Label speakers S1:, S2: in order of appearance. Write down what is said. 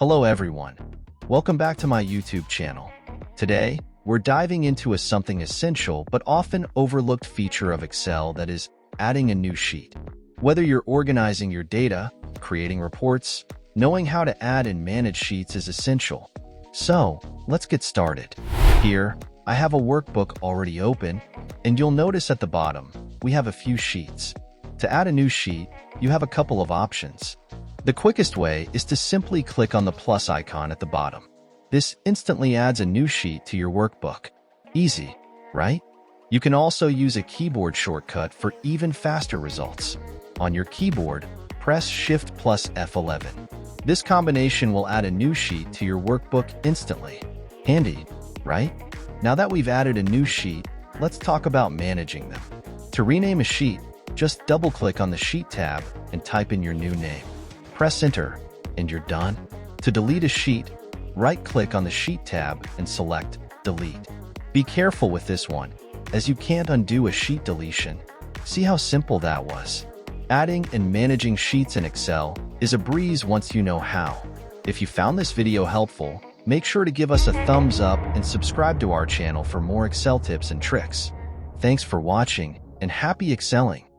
S1: Hello everyone. Welcome back to my YouTube channel. Today, we're diving into something essential but often overlooked feature of Excel, that is, adding a new sheet. Whether you're organizing your data, creating reports, knowing how to add and manage sheets is essential. So, let's get started. Here, I have a workbook already open, and you'll notice at the bottom, we have a few sheets. To add a new sheet, you have a couple of options. The quickest way is to simply click on the plus icon at the bottom. This instantly adds a new sheet to your workbook. Easy, right? You can also use a keyboard shortcut for even faster results. On your keyboard, press Shift plus F11. This combination will add a new sheet to your workbook instantly. Handy, right? Now that we've added a new sheet, let's talk about managing them. To rename a sheet, just double-click on the Sheet tab and type in your new name. Press Enter, and you're done. To delete a sheet, right-click on the Sheet tab and select Delete. Be careful with this one, as you can't undo a sheet deletion. See how simple that was? Adding and managing sheets in Excel is a breeze once you know how. If you found this video helpful, make sure to give us a thumbs up and subscribe to our channel for more Excel tips and tricks. Thanks for watching, and happy Excelling!